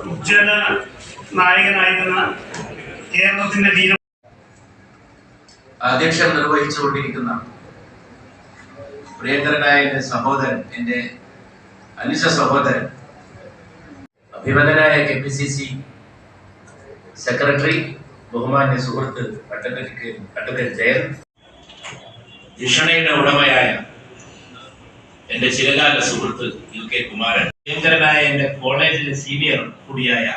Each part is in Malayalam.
ഉജ്ജ്വല നായകനായിരുന്ന കേരളത്തിന്റെ വീര അധ്യക്ഷം നിർവഹിച്ചുകൊണ്ടിരിക്കുന്ന പ്രിയങ്കരനായ എൻ്റെ സഹോദരൻ, എൻ്റെ അനുജ സഹോദരൻ, അഭിമതനായ KPCC സെക്രട്ടറി, ബഹുമാന്യ സുഹൃത്ത് അഡ്വക്കേറ്റ് ജയൻ, ജിഷണയുടെ ഉടമയായ എൻ്റെ ചിരകാല സുഹൃത്ത് UK കുമാരൻ, പ്രിയങ്കരനായ എൻ്റെ കോളേജിലെ സീനിയർ കൂടിയായ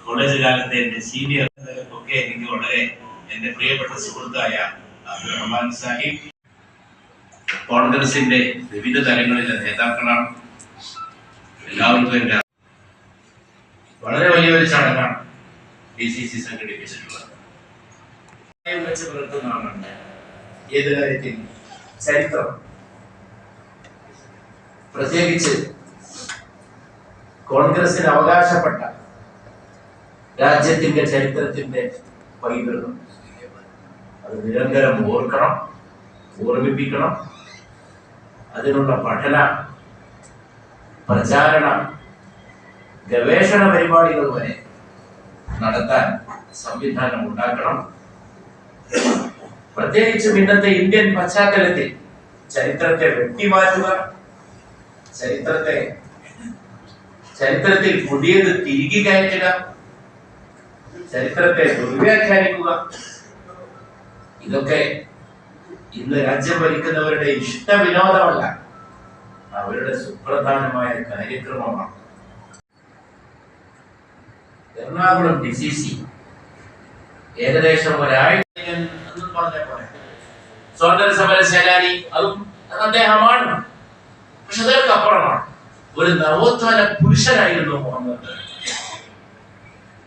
കോളേജ് കാലത്തെ എൻ്റെ സീനിയർ ഒക്കെ എനിക്ക് വളരെ എൻ്റെ പ്രിയപ്പെട്ട സുഹൃത്തായ അബ്ദുറഹ്മാൻ സാഹിബ്, കോൺഗ്രസിന്റെ വിവിധ തലങ്ങളിലെ നേതാക്കളാണ്. എല്ലാവർക്കും എൻ്റെ വളരെ വലിയൊരു ചടങ്ങാണ് DCC സംഘടിപ്പിച്ചിട്ടുള്ളത്. വെച്ച് പുലർത്തുന്നതാണ് ഏത് കാര്യത്തിൽ ചരിത്രം, പ്രത്യേകിച്ച് കോൺഗ്രസിന് അവകാശപ്പെട്ട രാജ്യത്തിന്റെ ചരിത്രത്തിന്റെ പൈതൃകം അത് നിരന്തരം ഓർക്കണം, ഓർമ്മിപ്പിക്കണം. അതിനുള്ള പഠന, പ്രചാരണ, ഗവേഷണ പരിപാടികൾ വരെ നടത്താൻ സംവിധാനം ഉണ്ടാക്കണം. പ്രത്യേകിച്ചും ഇന്നത്തെ ഇന്ത്യൻ പശ്ചാത്തലത്തിൽ ചരിത്രത്തെ വെട്ടിമാറ്റുക, ചരിത്രത്തിൽ പുതിയത് തിരികെ കയറ്റുക, ചരിത്രത്തെ ദുർവ്യാഖ്യാനിക്കുക, ഇതൊക്കെ ഇന്ന് രാജ്യം ഭരിക്കുന്നവരുടെ ഇഷ്ടവിനോദമല്ല, അവരുടെ സുപ്രധാനമായ കാര്യക്രമമാണ്. എറണാകുളം DCC ഏകദേശം ഒരാഴ്ച പറഞ്ഞ പോലെ സ്വാതന്ത്ര്യ സമര സേനാനി, അതും അദ്ദേഹമാണ്. പക്ഷെ അതൊക്കെ അപ്പുറമാണ്. ഒരു നവോത്ഥാന പുരുഷനായിരുന്നു മുഹമ്മദ്,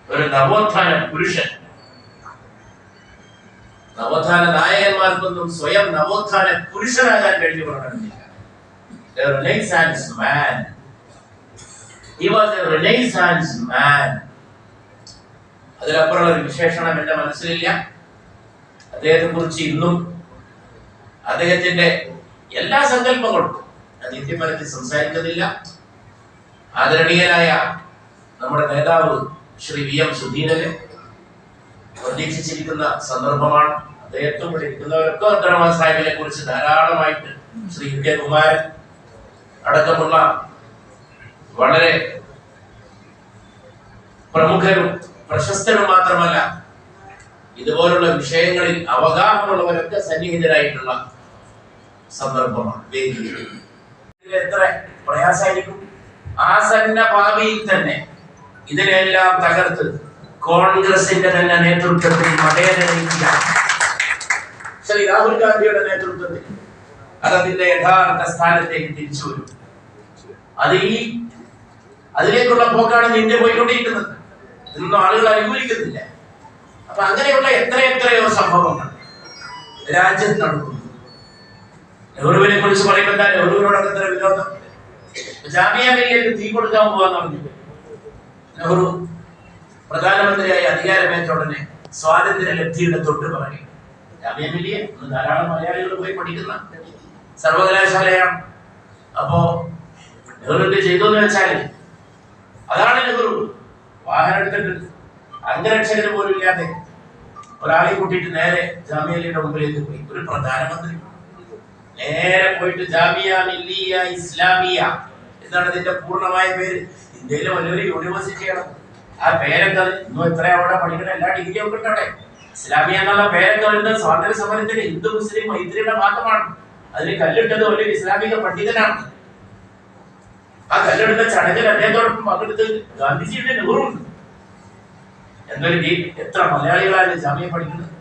ഒരു നവോത്ഥാന പുരുഷൻ. നവോത്ഥാന നായകന്മാർക്കൊന്നും സ്വയം നവോത്ഥാന പുരുഷനാകാൻ കഴിഞ്ഞു പറഞ്ഞില്ല. A Renaissance man. He was a Renaissance man. അതിലപ്പുറം ഒരു വിശേഷണം എന്റെ മനസ്സിലില്ല. അദ്ദേഹത്തെ കുറിച്ച് ഇന്നും അദ്ദേഹത്തിന്റെ എല്ലാ സങ്കല്പങ്ങളും അത് ഇന്ത്യപരത്തിൽ സംസാരിക്കുന്നില്ല. ആദരണീയനായ നമ്മുടെ നേതാവ് ശ്രീ VM സുധീരനെ പ്രതീക്ഷിച്ചിരിക്കുന്ന സന്ദർഭമാണ്. അദ്ദേഹത്തും ഇവിടെ ഇരിക്കുന്നവരൊക്കെ അബ്ദുറഹ്മാൻ സാഹിബിനെ കുറിച്ച് ധാരാളമായിട്ട് ശ്രീ UK കുമാരൻ അടക്കമുള്ള വളരെ പ്രമുഖരും പ്രശസ്തരും മാത്രമല്ല, ഇതുപോലുള്ള വിഷയങ്ങളിൽ അവഗാഹമുള്ളവരൊക്കെ സന്നിഹിതരായിട്ടുള്ള സന്ദർഭമാണ്. എത്ര പ്രയാസമായിരിക്കും. ആസന്ന ഭാവിയിൽ തന്നെ ഇതിനെല്ലാം തകർത്ത് കോൺഗ്രസിന്റെ തന്നെ നേതൃത്വത്തിൽ ശ്രീ രാഹുൽ ഗാന്ധിയുടെ നേതൃത്വത്തിൽ അതതിന്റെ യഥാർത്ഥ സ്ഥാനത്തേക്ക് തിരിച്ചു വരും. അതിലേക്കുള്ള പോക്കാണ് ഇന്ത്യ പോയിക്കൊണ്ടിരിക്കുന്നത്. ഇതൊന്നും ആളുകൾ അനുകൂലിക്കുന്നില്ല. അപ്പൊ അങ്ങനെയുള്ള എത്രയോ സംഭവങ്ങൾ രാജ്യത്ത് നടക്കുന്നു. നെഹ്റുവിനെ കുറിച്ച് പറയുമ്പോൾ എന്താ, നെഹ്റുവിനോടൊക്കെ എത്ര വിരോധം. ജാമിയ മില്ലിയക്ക് തീ കൊടുക്കാൻ പോവാന്ന് പറഞ്ഞു. നെഹ്റു പ്രധാനമന്ത്രിയായി അധികാരമേറ്റ ഉടനെ സ്വാതന്ത്ര്യ ലബ്ധിയുടെ തൊട്ട് പറഞ്ഞു. ജാമിയ മില്ലിയ ധാരാളം മലയാളികൾ പോയി പഠിക്കുന്ന സർവകലാശാലയാണ്. അപ്പോ നെഹ്റുവിന്റെ ചെയ്തോന്ന് വെച്ചാല് അതാണ് നെഹ്റു. വാഹനം എടുത്തിട്ട് അംഗരക്ഷകന് പോലും ഇല്ലാതെ ഒരാളെ കൂട്ടിയിട്ട് നേരെ ജാമിയയുടെ മുമ്പിലേക്ക് പോയി. ഒരു പ്രധാനമന്ത്രി നേരെ പോയിട്ട് ജാമിയ മില്ലിയ ഇസ്ലാമിയ എന്നാണ് ഇതിന്റെ പൂർണ്ണമായ പേര്. ഇന്ത്യയിലെ വലിയൊരു യൂണിവേഴ്സിറ്റിയാണ്. ആ പേരൊക്കെ ഇന്നും എത്ര അവിടെ പഠിക്കുന്ന എല്ലാ ഡിഗ്രി ഒക്കെ ഉണ്ട് അവിടെ. ഇസ്ലാമിയ എന്നുള്ള പേരൊക്കെ വരുന്നത് സ്വാതന്ത്ര്യ സമരത്തിന് ഹിന്ദു മുസ്ലിം മൈത്രിയുടെ ഭാഗമാണ്. അതിന് കല്ലിട്ടത് വലിയൊരു ഇസ്ലാമിക പണ്ഡിതനാണ്. ആ കല്ലെടുത്ത ചടങ്ങിൽ അദ്ദേഹത്തോടൊപ്പം പങ്കെടുത്ത് ഗാന്ധിജിയുടെ നെഹ്റുണ്ട്. എന്തൊരു എത്ര മലയാളികളാണ് ജാമ്യം പഠിക്കുന്നത്.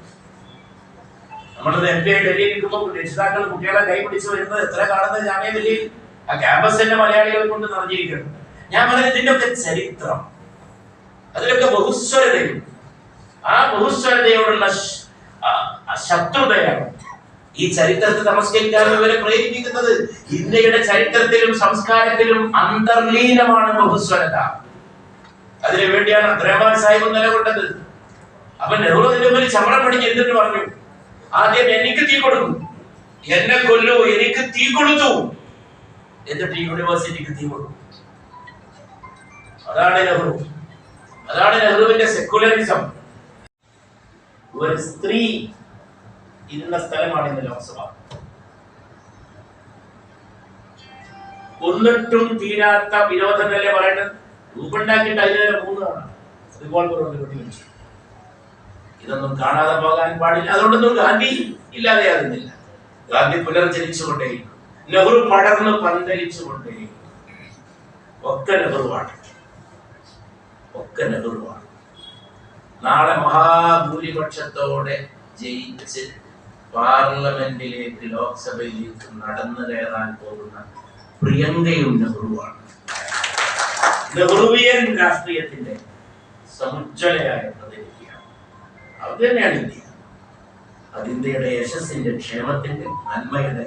നമ്മളത് MBA ഡൽഹിയിൽ നിൽക്കുമ്പോൾ രക്ഷിതാക്കൾ കുട്ടികളെ കൈ പിടിച്ചു വരുന്നത് എത്ര കാണുന്നത് ജാമ്യ ഡൽഹിയിൽ. ആ ക്യാമ്പസ് തന്നെ മലയാളികളെ കൊണ്ട് നിറഞ്ഞിരിക്കുന്നു. ഞാൻ പറഞ്ഞത് ഇതിന്റെ ഒക്കെ ചരിത്രം, അതിലൊക്കെ ബഹുസ്വരതയും ആ ബഹുസ്വരതയോടുള്ള ശത്രുതയാണ് ഈ ചരിത്രത്തെ നമസ്കരിക്കാൻ ഇവരെ പ്രേരിപ്പിക്കുന്നത്. ഇന്ത്യയുടെ ചരിത്രത്തിലും സംസ്കാരത്തിലും അന്തർലീനമാണ് ബഹുസ്വരത. അതിനു വേണ്ടിയാണ് അബ്ദുറഹ്മാൻ സാഹിബ് നിലകൊണ്ടത്. അപ്പൊ നെഹ്റു അതിന്റെ മുമ്പിൽ ചമടം പിടിച്ച് എന്നിട്ട് പറഞ്ഞു, ആദ്യം എനിക്ക് തീ കൊടുക്കും, എന്നെ കൊല്ലൂ, എനിക്ക് തീ കൊടുത്തു, എന്നിട്ട് യൂണിവേഴ്സിറ്റിക്ക് തീ കൊടുക്കും. അതാണ് നെഹ്റു. അതാണ് നെഹ്റുവിന്റെ സെക്യുലറിസം. ഒരു സ്ത്രീ ഇരുന്ന സ്ഥലമാണ് ഇന്ന് ലോക്സഭ. ഒന്നിട്ടും തീരാത്ത വിരോധമല്ലേ പറയുന്നത്. രൂപുണ്ടാക്കിയിട്ട് അതിനെ 3 തവണ റിവോൾവർ കൊണ്ട് വെടിവെച്ചു. ഇതൊന്നും കാണാതെ പോകാൻ പാടില്ല. അതുകൊണ്ടൊന്നും ഗാന്ധി ഇല്ലാതെയാകുന്നില്ല. ഗാന്ധി പുനർജനിച്ചുകൊണ്ടേയിരിക്കും. നെഹ്റു പടർന്ന് പന്തലിച്ചുകൊണ്ടേയിരിക്കും. ഒക്കെ നെഹ്റുവാണ്, ഒക്കെ നെഹ്റുവാണ്. നാളെ മഹാഭൂരിപക്ഷത്തോടെ ജയിച്ച് പാർലമെന്റിലേക്ക്, ലോക്സഭയിലേക്ക് നടന്നു കയറാൻ പോകുന്ന പ്രിയങ്കയും നെഹ്റുവാണ്. നെഹ്റുവിയൻ രാഷ്ട്രീയത്തിന്റെ സമുജ്വലയായ പ്രതിനിധിയാണ്. അത് തന്നെയാണ് ഇന്ത്യ. അത് ഇന്ത്യയുടെ യശസ്സിന്റെ, ക്ഷേമത്തിന്റെ, നന്മയുടെ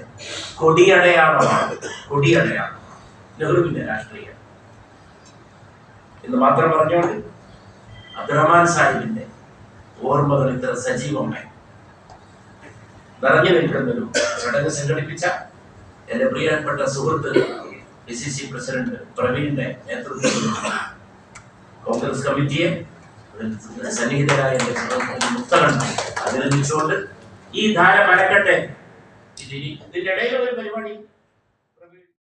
കൊടിയടയാളമാണ്. കൊടിയടയാളം നെഹ്റുവിന്റെ രാഷ്ട്രീയം എന്ന് മാത്രം പറഞ്ഞുകൊണ്ട് അബ്ദുറഹ്മാൻ സാഹിബിന്റെ ഓർമ്മകൾ ഇത്ര സജീവമായി നിറഞ്ഞു നിൽക്കുന്നൊരു ചടങ്ങ് സംഘടിപ്പിച്ച എന്റെ പ്രിയപ്പെട്ട സുഹൃത്ത് PCC പ്രസിഡന്റ് പ്രവീണിന്റെ നേതൃത്വത്തിൽ കോൺഗ്രസ് കമ്മിറ്റിയെ, സന്നിഹിതരായ എന്റെ സുഹൃത്ത് മുക്തകണ്ഠ അഭിനന്ദിച്ചുകൊണ്ട് ഈ ധാര മരക്കട്ടെ. ഇതിന്റെ ഇടയിൽ ഒരു പരിപാടി